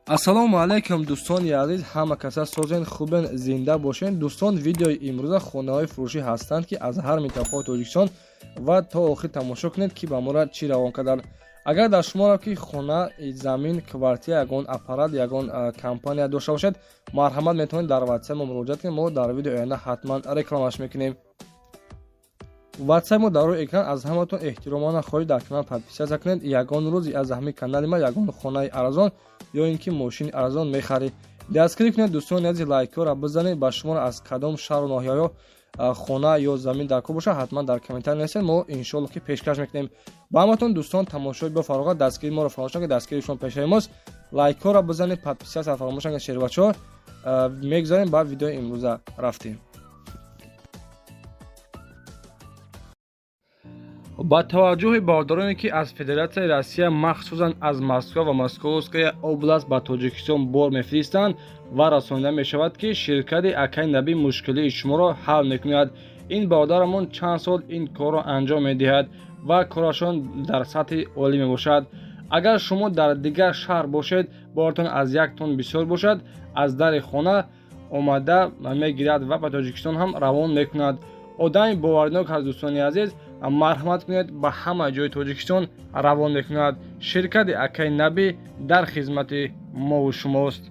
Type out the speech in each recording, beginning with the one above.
ассалому алайкум дӯстони азиз, ҳама каса созен хубен, зинда бошен. дӯстон, видеои имрӯза хонаҳои фурӯшӣ ҳастанд ки аз ҳар минтақаҳои Тоҷикистон ва то охир тамошо кунед ки ба моро чӣ равон карданд. агар дар шуморо ки хона, замин, квартира, ягон аппарат, ягон компания дошта бошед, марҳамат метавонед дар ватсап мо муроҷиат кунед. мо дар видеои оянда ҳатман рекламаш мекунем. ватсап мо дар рӯи экран. аз ҳаматон эҳтиромона хоҳиш дар канал подписатсия кунед. ягон рӯзи аз ҳамин канали ма ягон хонаи арзон ё ин ки мошини арзон мехаред, дастгирӣ кунед. дӯстони азиз, лайкҳоро бизанед. ба шумо аз кадом шаҳру ноҳияҳо хона ё замин дар кор бошад, ҳатман дар комментар нависед. мо иншоалло ки пешкаш мекунем. ба ҳаматон дӯстон, тамошои бафароғат, дастгирии моро фаромӯш накунед. дастгирии шумо пешраи мост. лайкҳоро бизанед, подписатсия фаромӯш накунед. шербачаҳо мегзарем ба видеои имрӯза рафтем. ба таваҷҷӯҳи бардороне ки аз Федератсияи Россия, махсусан аз Москва ва Московская област ба Тоҷикистон бор мефиристанд ва расонида мешавад ки ширкати Акай Наби мушкилии шуморо ҳал мекунад. ин бародарамон чанд сол ин корро анҷом медиҳад ва корашон дар сатҳи олӣ мебошад. агар шумо дар дигар шаҳр бошед, боротон аз 1 тонн бисёр бошад, аз дари хона омада мегирад ва ба Тоҷикистон ҳам равон мекунад. одами боварнок ҳаст дӯстони азиз, марҳамат кунед, ба ҳама ҷои Тоҷикистон равон мекунад. ширкати Акай Наби дар хизмати мову шумост.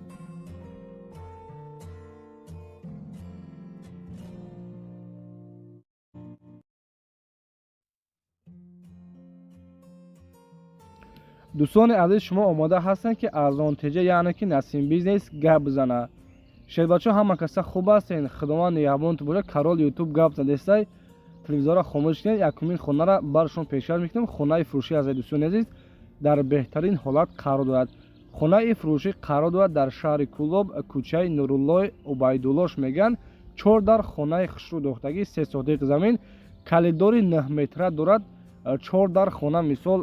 дӯстони азиз, шумо омода ҳастанд ки арзонтеҷа, яъне ки Насим Бизнес гап бизана. шербачо ҳама каса хуб ҳастен. худованд нигаҳбонтон бошад. Карол ютуб гап задестай, телевизора хомӯш кунед. якумин хонара баршон пешкаш мекунем. хонаи фурӯшӣ ҳаст дӯстони азиз, дар беҳтарин ҳолат қарор дорад. хонаи фурӯшӣ қарор дорад дар шаҳри Кӯлоб, кӯчаи Нуруллои Убайдуллош меган. 4 дар хонаи хушрӯ дохтагӣ, 3 сотиқ замин, калиддори 9 метра дорад. 4 дар хона, мисол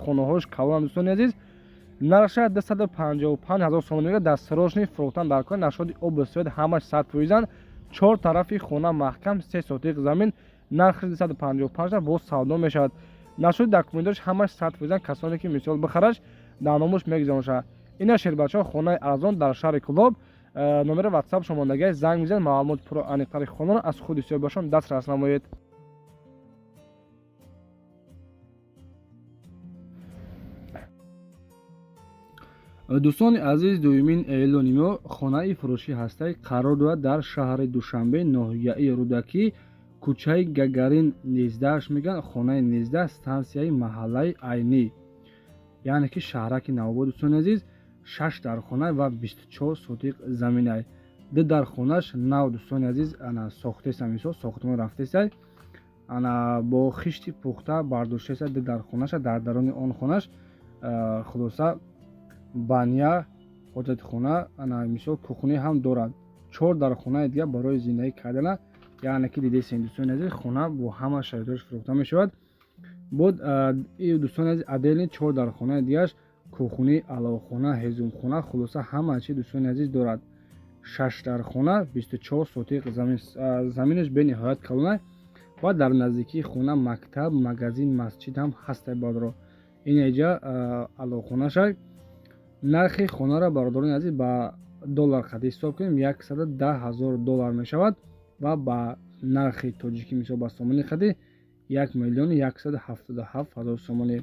хонаҳош калон. дӯстони азиз, нарша 255,000 сомон мегӯяд. дастарошни фурӯхтан дар кор, нашоди обу свет ҳамаш 100%. 4 тарафи хона маҳкам, 3 сотиқ замин, нархи 255 боз савдо мешавад. нашоди документош ҳамаш 100%. касоне ки мисол бихараш дар номуш мегузароша. ина шербачаҳо хонаи арзон дар шаҳри Кӯлоб. номери ватсап шумондагиаш занг мезанед. маълумоти пурра аниқтари хонаро аз худи соҳибашон дастрас намоед. дӯстони азиз, 2 июли мо хонаи фурӯшӣ ҳастай қарор дорад дар шаҳри Душанбе, ноҳияи Рӯдакӣ, кӯчаи Гагарин 19 меган. хонаи 19, стансияи маҳаллаи Айнӣ, яъне ки шаҳраки Навобод. дӯстони азиз, 6 дар хона ва 24 сотиқ заминай. 2 дар хонаш нав дӯстони азиз ана сохтеса, мисол сохтмон рафтесай, ана бо хишти пухта бардоштеса. 2 дар хонаша, дар дарони он хонаш хулоса баня, ҳоҷатхона, ана мисол кухня ҳам дорад. 4 дар хонаи дигар барои зиндагӣ кардана, яъне ки дидесен дӯстони азиз, хона бо ҳама шароитош фурӯхта мешавад. бод дӯстони азиз, аделни 4 дар хонаи дигараш кухня, аловхона, ҳезумхона, хулоса ҳама чи дӯстони азиз дорад. 6 дар хона, 24 сотиқ замин. заминаш бениҳоят калона ва дар наздикии хона мактаб, магазин, масҷид ҳам ҳастай бадро. ин эҷа аловхонашай. нархи хонаро бародарони азиз ба доллар қади ҳисоб кунем, $110,000 мешавад ва ба нархи тоҷикӣ мисол ба сомони қади 1,177,000 сомонӣ.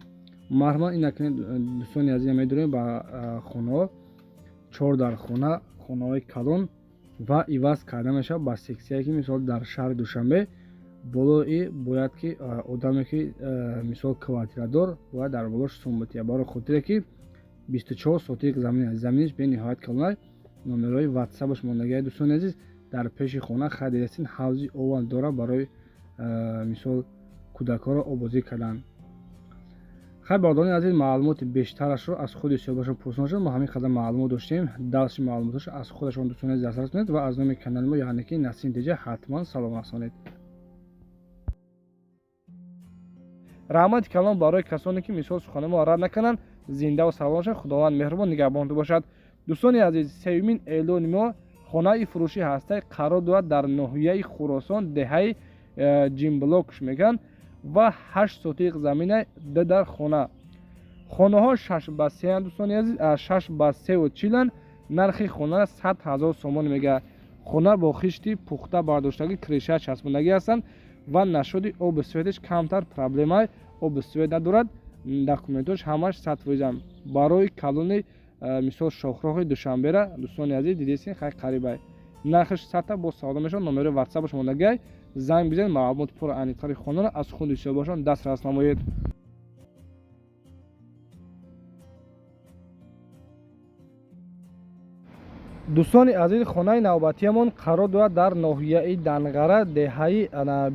марҳамат ина кунед дӯстони азиз, медонем ба хонаҳо 4 дар хона, хонаҳои калон ва иваз карда мешавад ба сексияе ки мисол дар шаҳри Душанбе. болои бояд ки одаме ки мисол квартирадор бояд дар болош сум бития, барои хотире ки 24 сотиқ замин аст. заминиш бениҳоят калонай. номерои ватсапаш мондагиҳад дӯстони азиз, дар пеши хона хадирастин ҳавзи ован дора барои мисол кӯдакҳоро обозӣ кардан. хай бародарони азиз, маълумоти бештарашро аз худи соҳибашон пурсида шуд. мо ҳамин қадар маълумот доштем. дасти маълумоташро аз худашон дӯстони азиз дастрас кунед ва аз номи канали мо, яъне ки Насим Теҷа, ҳатман салом расонед. раҳмати калон барои касоне ки мисол суханиро рад накунанд. зинда ва салом бошед. худованд меҳрубон нигаҳбонтон бошад. дӯстони азиз, 3 июли мо хонаи фурӯшӣ ҳастай қарор дорад дар ноҳияи Хӯросон, деҳаи Ҷимблокш меган ва 8 сотиқ заминай. 2 дар хона. хонаҳо 6 ба 3 анд дӯстони азиз, 6 ба 340 нархи хона 100,000 сомон мега. хона бо хишти пухта бардоштагӣ, криша часпондагӣ ҳастанд ва нашуди оби светиш камтар, проблемаи оби свет надорад. документош ҳамаш 100%. барои калони мисол шохроҳи душанбера дӯстони азиз дидесин хай қарибай. нархиш 100 бо савдо мешавад. номери ватсапаш мондагӣ, занг бизанед, маълумоти пурра аниқтари хонаро аз худи сиёбошон дастрас намоед. дӯстони азиз, хонаи навбатиамон қарор дорад дар ноҳияи Данғара, деҳаи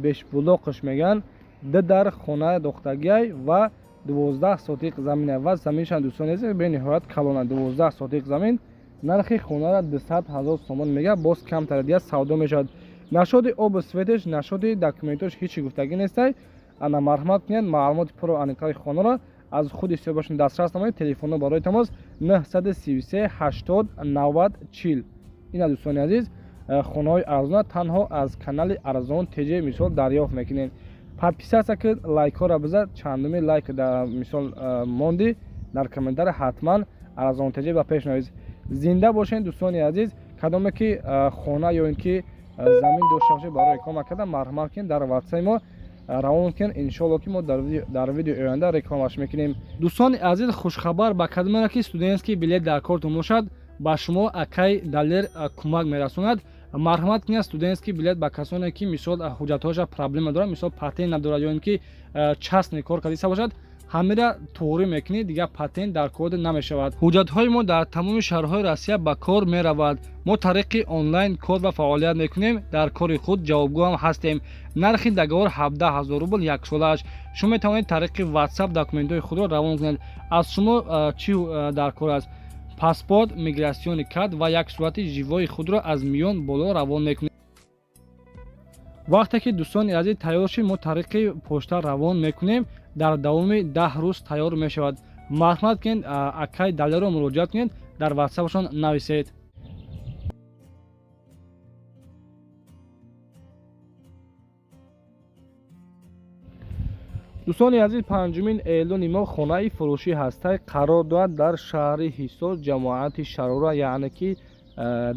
Бешбулоқш меган. дар хона дохтагиай ва 12 сотиқ замин ва заминшан дӯстони азиз бениҳоят калона 12 сотиқ замин. нархи хонара 200,000 сомон мега. боз камтар дига савдо мешавад. нашуди оби светеш, нашуди документош ҳечи гуфтагӣ нестай. ана марҳамат кунед, маълумоти пурро аниқтари хонаро аз худи сиёбошон дастрас намоед. телефонно барои тамос 933 80 90 40. ина дӯстони азиз, хонаҳои арзона танҳо аз канали Арзон ТЖ мисол дарёфт мекунед. подписатсия кунед, лайкҳоро бизад. чандуми лайк дар мисол монди дар комментария ҳатман Арзон ТЖ ба пеш навиз. зинда бошед дӯстони азиз. кадоме ки хона ё ин ки замин дошта бошед барои реклама кардан, марҳамат кунед, дар ватсаи мо равон кунед. иншоалло ки мо дар видеои оянда рекламаш мекунем. дӯстони азиз, хушхабар ба кадомеро ки студентский билет дар кортон бошад, ба шумо акай далер кӯмак мерасонад. марҳамат кунед, студентский билет ба касоне ки мисол ҳуҷҷатҳоша проблема дорад, мисол патент надорад ё ин ки частный кор кардиса бошад, ҳамира туғрӣ мекунед, дига патент дар код намешавад. ҳуҷҷатҳои мо дар тамоми шаҳрҳои Россия ба кор меравад. мо тариқи онлайн код ва фаъолият мекунем. дар кори худ ҷавобгӯ ҳам ҳастем. нархи договор 17,000 рубл яксолааш. шумо метавонед тариқи WhatsApp документҳои худро равон кунед. аз шумо чӣ дар кор аст? паспорт, миграсиони карт ва як сурати живои худро аз миён боло равон мекунед. вақте ки дӯстони азиз тайёр шид, мо тариқи почта равон мекунем. дар давоми 10 рӯз тайёр мешавад. марҳамат кунед, акай далеро муроҷиат кунед, дар ватсапашон нависед. дӯстони азиз, 5 июли мо хонаи фурӯшӣ ҳастай қарор дорад дар шаҳри Ҳисор, ҷамоати Шарора, яъне ки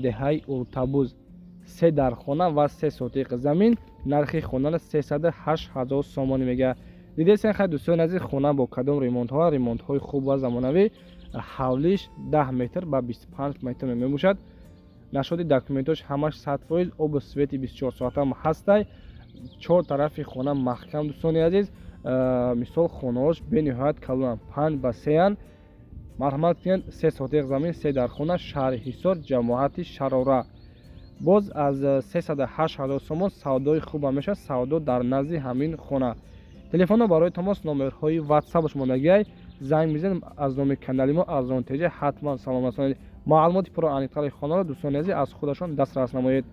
деҳаи Уртабуз. 3 дар хона ва 3 сотиқ замин. нархи хонара 308,000 сомон мега. дидесен хай дӯстони азиз, хона бо кадом ремонтҳои хуб ва замонавӣ. ҳавлиш 10 метр ба 25 метр мебошад. нашуди документош ҳамаш 100%. оби свети 24 соата ҳастай. 4 тарафи хона маҳкам дӯстони азиз. мисол хонаош бениҳоят калона 5 ба 3. марҳамат кунед, 3 сотиқ замин, 3 дар хона, шаҳри Ҳисор, ҷамоати Шарора. боз аз 308,000 сомон савдои хуба мешавад. савдо дар назди ҳамин хона. телефонно барои тамос номерҳои ватсапаш мондагиай, занг бизанед. аз номи канали мо Арзон ТЖ ҳатман салом расонед. маълумоти пурра аниқтари хонаро дӯстони азиз аз худашон дастрас намоед.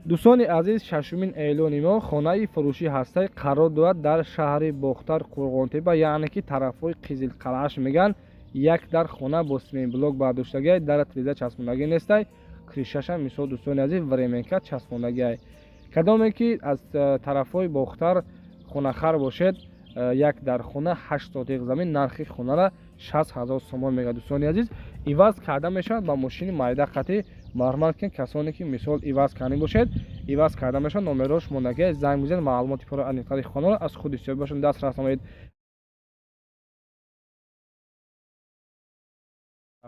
дӯстони азиз, 6 июли мо хонаи фурӯшӣ ҳастай қарор дорад дар шаҳри Бохтар, Қурғонтепа, яъне ки тарафҳои Қизилқалъаш меган. як дар хона бо семин блок бардоштагиай, дар тиреза часпондагӣ нестай. кришаша мисол дӯстони азиз временка часпондагиай. кадоме ки аз тарафҳои Бохтар хонахар бошед, як дар хона 8 сотиқ замин. нархи хонара 60,000 сомон мега. дӯстони азиз, иваз карда мешавад ба мошини майдақати. марҳамат кунед, касоне ки мисол иваз кардани бошед, иваз карда мешавад. номерош мондагиай, занг бизанед, маълумоти пурра аниқтари хонаро аз худи сиёбошон дастрас намоед.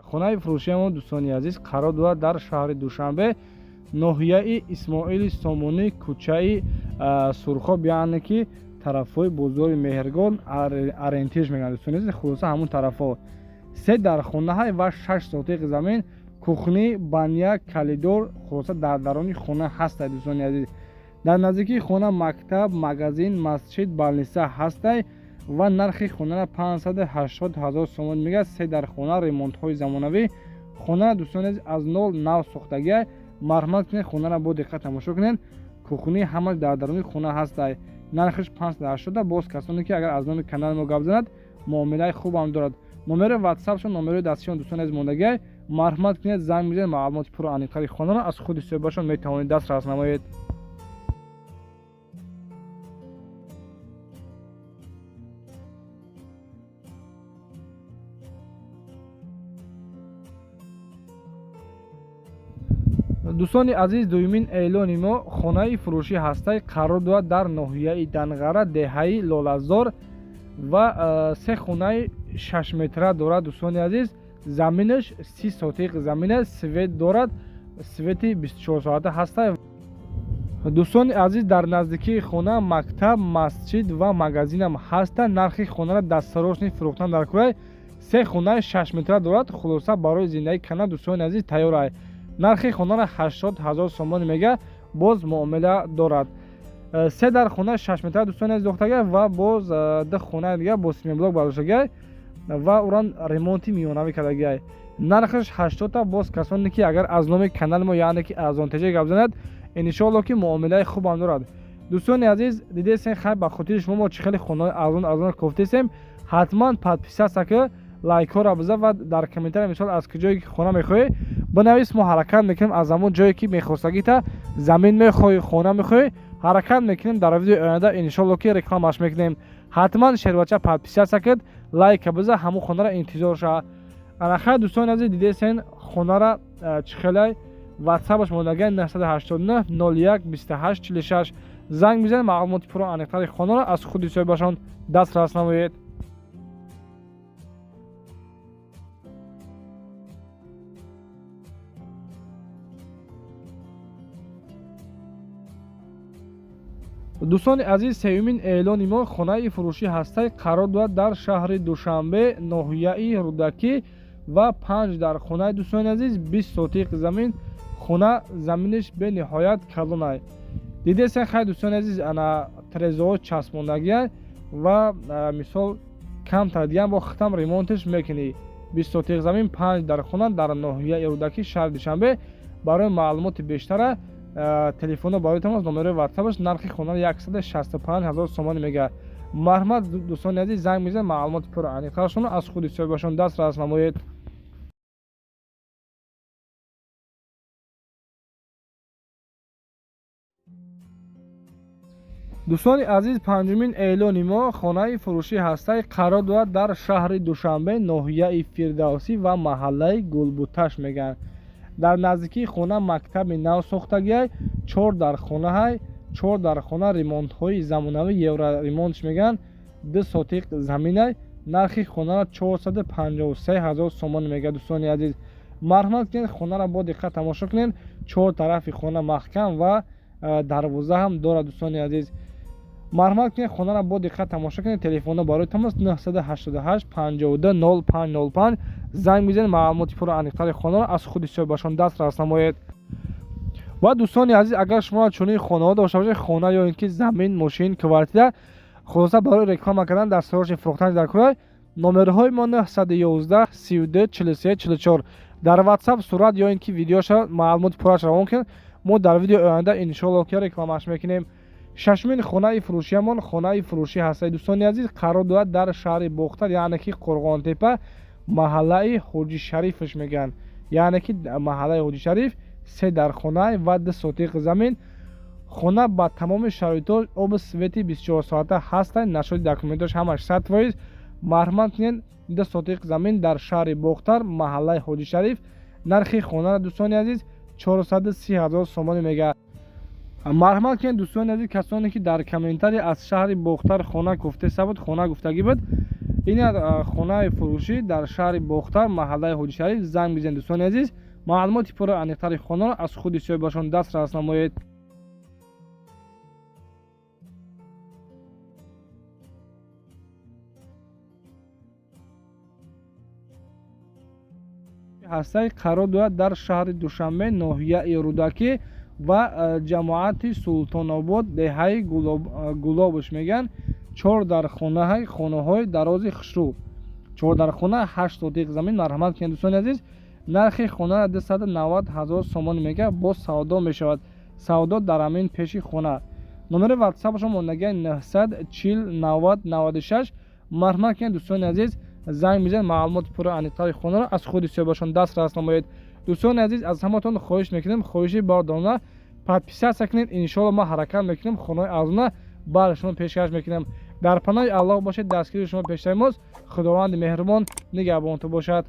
хонаи фурӯшиамон дӯстони азиз қарор дорад дар шаҳри Душанбе, ноҳияи Исмоили Сомонӣ, кӯчаи Сурхоб, яъне ки тарафҳои бозори Меҳргон, Арентиж мегӯянд. дӯстони азиз, хулоса ҳамун тарафҳо. 3 дар хонаҳай ва 6 сотиқ замин. кухни, баня, калидор, хулоса дар дарони хона ҳастай. дӯстони азиз, дар наздикии хона мактаб, магазин, масҷид, балниса ҳастай ва нархи хонара 580,000 сомон мега. 3 дар хона, ремонтҳои замонавӣ. хона дӯстони азиз аз нол нав сохтагиай. марҳамат кунед, хонара бо диққат тамошо кунед. кухни ҳамаш дар дарони хона ҳастай. нархиш 580. боз касоне ки агар аз номи канали мо гап занад, муомилаи хубам дорад. номери ватсапшон, номери дастишон дӯстони азиз мондагиай. марҳамат кунед, занг бизанед, маълумоти пурра аниқтари хонаро аз худи сиёбашон метавонед дастрас намоед. дӯстони азиз, дуюмин эълони мо хонаи фурӯшӣ ҳастай қарор дорад дар ноҳияи Данғара, деҳаи Лолазор ва 3 хонаи 6 метра дорад. Дӯстони азиз, заминаш 30 сотиқ замин аст, свет дорад, свети 24 соата ҳастай. дӯстони азиз, дар наздикии хона мактаб, масҷид ва магазинам ҳаста. нархи хонаро дастарошни фурӯхтан дар Кӯрай 3 хонаи 6 метра дорад. хулоса барои зиндаги кана дӯстони азиз тайёр аст. нархи хонаро 80 000 сомон мега, боз муомила дорад. 3 дар хона 6 метра дӯстони азиз дохтага ва боз 2 хона дига бо семиблок бардоштага ва уран ремонти миёнавӣ кардага. нархаш 80 та. боз касоне ки агар аз номи канали мо яъне ки арзонтежа гап занад, иншоалло ки муомилаи хубам дорад. дӯстони азиз, дидесен хай ба хотири шумо мо чӣ хеле хонаи арзон кофтесем. ҳатман подписаться ки лайкҳоро биза ва дар комментария мисол аз куҷое ки хона мехоҳӣ бинавис. мо ҳаракат мекунем аз ҳамон ҷое ки мехостагита замин мехоҳӣ, хона мехоҳӣ, ҳаракат мекунем. дар видеои оянда иншоалло ки рекламаш мекунем. ҳатман шербача подписаться кид, лайка биза, ҳамон хонаро интизор ша. анахай дӯстони азиз, дидесен хонаро чӣ хеле ватсапаш мондагаи 989 01 28 46 занг бизанед. маълумоти пурро аниқтари хонаро аз худи соҳибашон дастрас намоед. дӯстони азиз, сеюмин эълони мо хонаи фурӯшӣ ҳастай қарор дорад дар шаҳри Душанбе, ноҳияи Рӯдакӣ ва 5 дар хонаи дӯстони азиз 20 сотиқ замин. хона заминаш бениҳоят калон ай. дидесен хай дӯстони азиз, ана трезоҳо часпондагия ва мисол камтар дига бо хитам ремонташ мекунӣ. 20 сотиқ замин 5 дар хона дар ноҳияи Рӯдакӣ, шаҳри Душанбе. барои маълумоти бештара телефона бароитон аз номерои ватсапаш. нархи хонаро 165 000 сомон мега. марҳамат дӯстони азиз, занг мезанед, маълумоти пурро аниқтарашон аз худи соҳибашон дастрас намоед. дӯстони азиз, панҷумин эълони мо хонаи фурӯшӣ ҳастай қарор дорад дар шаҳри Душанбе, ноҳияи Фирдавсӣ ва маҳаллаи Гулбуташ мегӯянд. дар наздикии хона мактаби нав сохтагиай 4 дар хонаҳай 4 дар хона ремонтҳои замонавӣ евро ремонтш мегӯянд. 2 сотиқ заминай. нархи хонаро 453 000 сомон мега. дӯстони азиз, марҳамат кунед, хонаро бо диққат тамошо кунед. 4 тарафи хона маҳкам ва дарвоза ҳам дорад. дӯстони азиз, марҳамат кунед, хонаро бо диққат тамошо кунед. телефонно бароитон аст 988 52 0505 занг бизанед, маълумоти пурро аниқтари хонаро аз худи соҳибашон дастрас намоед. ва дӯстони азиз, агар шумо чунин хонаҳо дошта бошед, хона ё ин ки замин, мошин, квартира, хулоса барои реклама кардан дастароши фурӯхтан дар Кӯрай, номерҳои мо 911 32 43 44. дар ватсап сурат ё ин ки видеоша маълумоти пурраш равон кунед. мо дар видеои оянда иншоалло ки рекламаш мекунем. шашмин хонаи фурӯшиамон хонаи фурӯшӣ ҳастай. дӯстони азиз, қарор дорад дар шаҳри Бохтар, яъне ки Қурғонтепа, маҳаллаи Ҳоҷи Шарифаш мегӯянд. яъне ки маҳаллаи Ҳоҷи Шариф 3 дар хонаи ва 2 сотиқ замин. хона ба тамоми шароитҳо оби свети 24 соата ҳастай. нашоди документаш ҳамаш 100%. марҳамат кунед, 2 сотиқ замин дар шаҳри Бохтар, маҳаллаи Ҳоҷи Шариф. нархи хонаро дӯстони азиз 430 000 сомон мега. марҳамат кунед дӯстони азиз, касоне ки дар комментария аз шаҳри Бохтар хона гуфтеса буд, хона гуфтагӣ буд, ин хонаи фурӯшӣ дар шаҳри Бохтар, маҳаллаи Ҳоҷи Шариф. занг бизанед дӯстони азиз, маълумоти пурро аниқтари хонаро аз худи соҳибашон дастрас намоед. ҳастай қарор дорад дар шаҳри Душанбе, ноҳияи Рӯдакӣ ва ҷамоати Султонобод, деҳаи Гулобуш мегӯянд. 4 дар хонаҳои дарози хушрӯ. 4 дар хона 8 сотиқ замин. марҳамат кунед дӯстони азиз, нархи хонаро 290 000 сомон мега. боз савдо мешавад. савдо дар ҳамин пеши хона. номери ватсапашон мондагаи 940 90 96. марҳамат кунед дӯстони азиз, занг бизанед, маълумоти пурро аниқтари хонаро аз худи соҳибашон дастрас намоед. дӯстони азиз, аз ҳаматон хоҳиш мекунем, хоҳиши бардона подписаться кунед. иншоалло ма ҳаракат мекунем, хонаи арзона барои шумо пешкаш мекунем. дар паноҳи Аллоҳ бошед, дастгири шумо пештари мост. худованди меҳрубон нигаҳбонтон бошад.